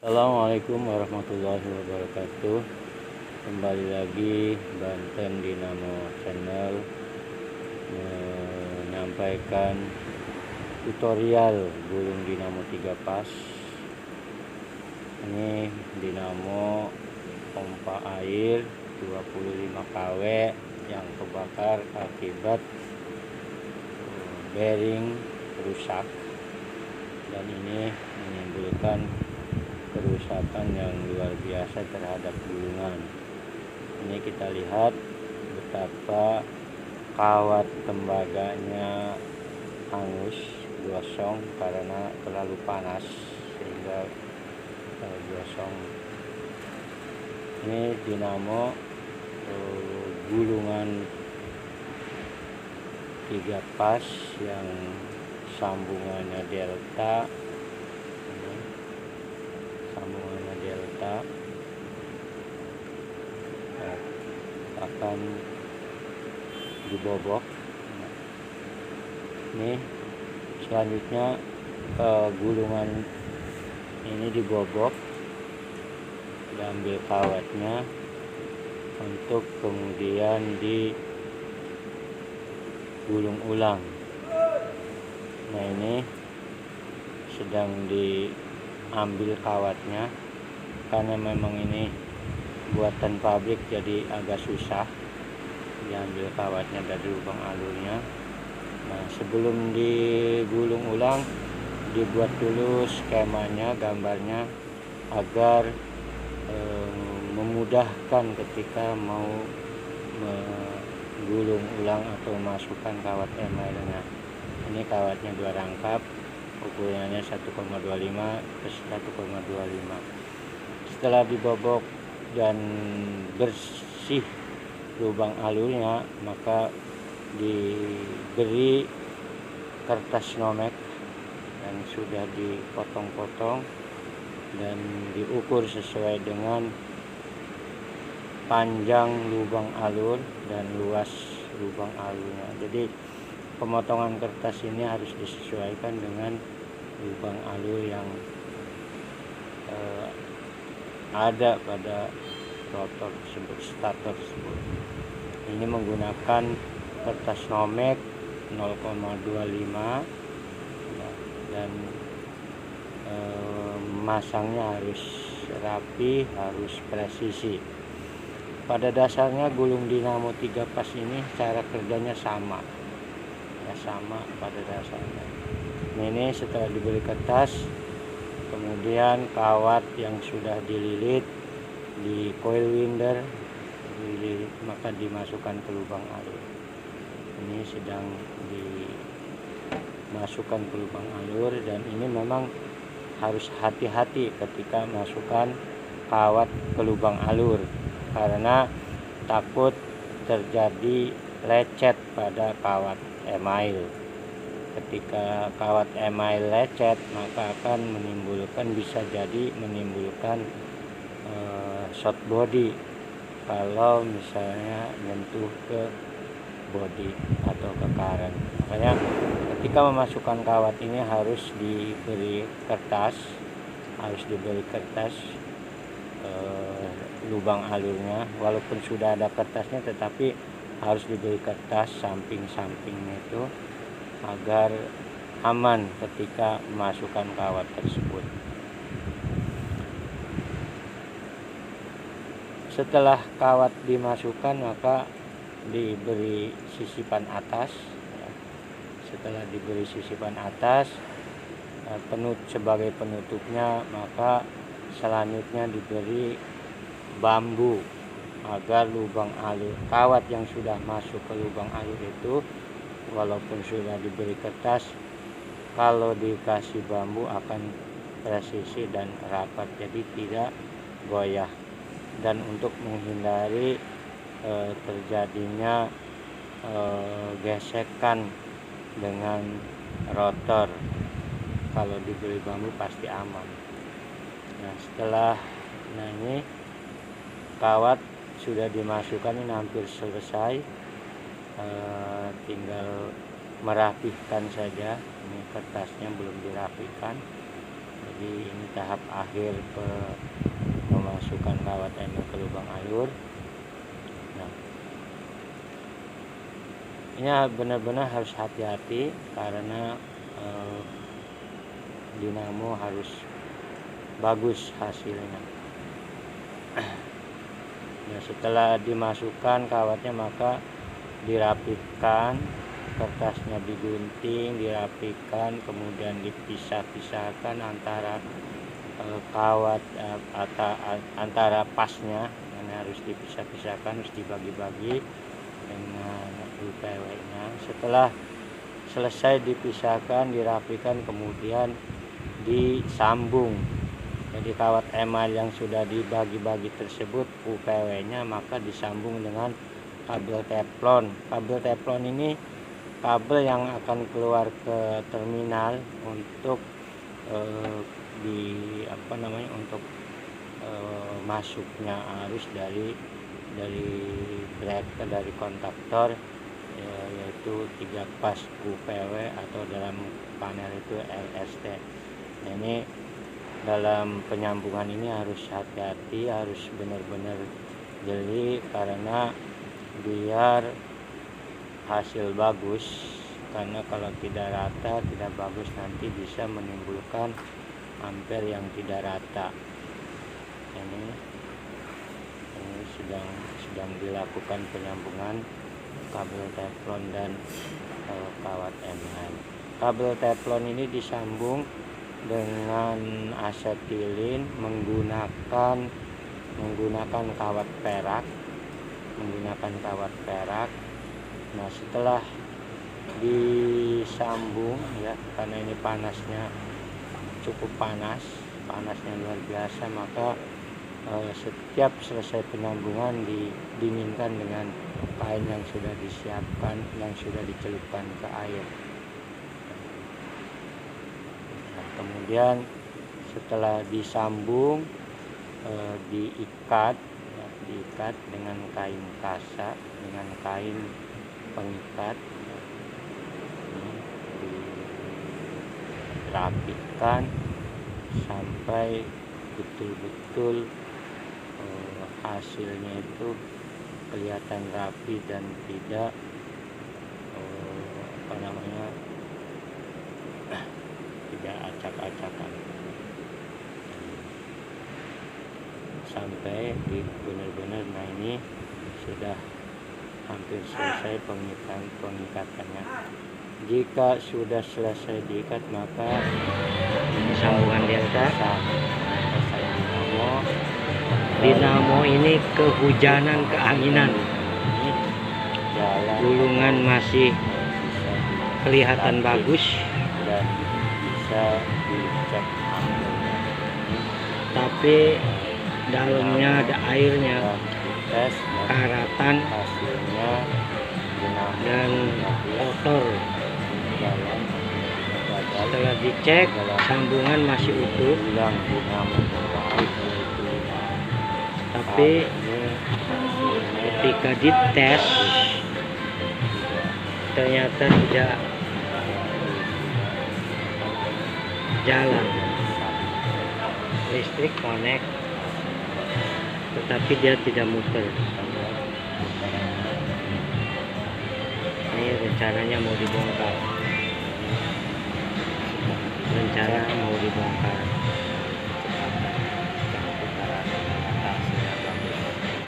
Assalamualaikum warahmatullahi wabarakatuh. Kembali lagi Banten Dinamo Channel menyampaikan tutorial gulung dinamo 3 pas. Ini dinamo pompa air 25 kW yang kebakar akibat bearing rusak, dan ini menimbulkan kerusakan yang luar biasa terhadap gulungan. Ini kita lihat betapa kawat tembaganya hangus, gosong karena terlalu panas sehingga gosong. Ini dinamo gulungan 3 pas yang sambungannya delta. Akan dibobok. Ini selanjutnya gulungan ini dibobok, diambil kawatnya untuk kemudian digulung ulang. Nah, ini sedang diambil kawatnya karena memang ini buatan pabrik, jadi agak susah diambil kawatnya dari lubang alurnya. Nah, sebelum digulung ulang dibuat dulu skemanya, gambarnya, agar memudahkan ketika mau menggulung ulang atau masukkan kawat emailnya. Ini kawatnya 2 rangkap, ukurannya 1,25 ke 1,25. Setelah dibobok dan bersih lubang alurnya, maka diberi kertas nomek yang sudah dipotong-potong dan diukur sesuai dengan panjang lubang alur dan luas lubang alurnya. Jadi pemotongan kertas ini harus disesuaikan dengan lubang alur yang ada pada rotor tersebut, starter tersebut. Ini menggunakan kertas nomek 0,25 dan masangnya harus rapi, harus presisi. Pada dasarnya gulung dinamo 3 pas ini cara kerjanya sama pada dasarnya. Ini setelah diberi kertas, kemudian kawat yang sudah dililit di coil winder dililit, maka dimasukkan ke lubang alur. Ini sedang dimasukkan ke lubang alur, dan ini memang harus hati-hati ketika masukkan kawat ke lubang alur karena takut terjadi lecet pada kawat email. Ketika kawat email lecet, maka akan bisa jadi menimbulkan short body kalau misalnya menyentuh ke body atau ke karen. Makanya ketika memasukkan kawat ini harus diberi kertas, lubang alurnya. Walaupun sudah ada kertasnya, tetapi harus diberi kertas samping-sampingnya itu agar aman ketika memasukkan kawat tersebut. Setelah kawat dimasukkan, maka diberi sisipan atas. Setelah diberi sisipan atas, sebagai penutupnya, maka selanjutnya diberi bambu agar lubang alur, kawat yang sudah masuk ke lubang alur itu, walaupun sudah diberi kertas, kalau dikasih bambu akan presisi dan rapat, jadi tidak goyah. Dan untuk menghindari terjadinya gesekan dengan rotor, kalau diberi bambu pasti aman. Nah, ini kawat sudah dimasukkan, ini hampir selesai, tinggal merapihkan saja. Ini kertasnya belum dirapikan. Jadi ini tahap akhir memasukkan kawat ML ke lubang alur. Nah, ini benar-benar harus hati-hati karena dinamo harus bagus hasilnya. Nah, setelah dimasukkan kawatnya maka dirapikan, kertasnya digunting, dirapikan, kemudian dipisah-pisahkan antara kawat antara pasnya. Ini harus dipisah-pisahkan, harus dibagi-bagi dengan UPW-nya. Setelah selesai dipisahkan, dirapikan, kemudian disambung. Jadi kawat emal yang sudah dibagi-bagi tersebut UPW-nya maka disambung dengan kabel teflon. Kabel teflon ini kabel yang akan keluar ke terminal untuk untuk masuknya arus dari breaker, dari kontaktor, yaitu 3 pas UPW atau dalam panel itu LST. Nah, ini dalam penyambungan ini harus hati-hati, harus benar-benar jeli karena biar hasil bagus. Karena kalau tidak rata, tidak bagus, nanti bisa menimbulkan ampere yang tidak rata. Ini sedang dilakukan penyambungan kabel teflon dan kawat MH. Kabel teflon ini disambung dengan asetilin menggunakan kawat perak, Nah, setelah disambung ya, karena ini panasnya cukup panasnya luar biasa, maka setiap selesai penyambungan didinginkan dengan kain yang sudah disiapkan, yang sudah dicelupkan ke air. Nah, kemudian setelah disambung diikat dengan kain kasa, dengan kain pengikat, dirapikan sampai betul-betul hasilnya itu kelihatan rapi dan tidak tidak acak-acakan, sampai benar-benar. Nah, ini sudah hampir selesai pengikatannya. Jika sudah selesai diikat maka sambungan delta. Pasang Dinamo ini kehujanan, keanginan, gulungan masih kelihatan bagus dan bisa dicek ampere, tapi dalamnya ada airnya, tes karatan hasilnya dan kotor. dalam Setelah dicek sambungan masih utuh, bilang dinamo tapi ketika dites ternyata tidak jalan. Listrik connect tetapi dia tidak muter. Ini rencananya mau dibongkar.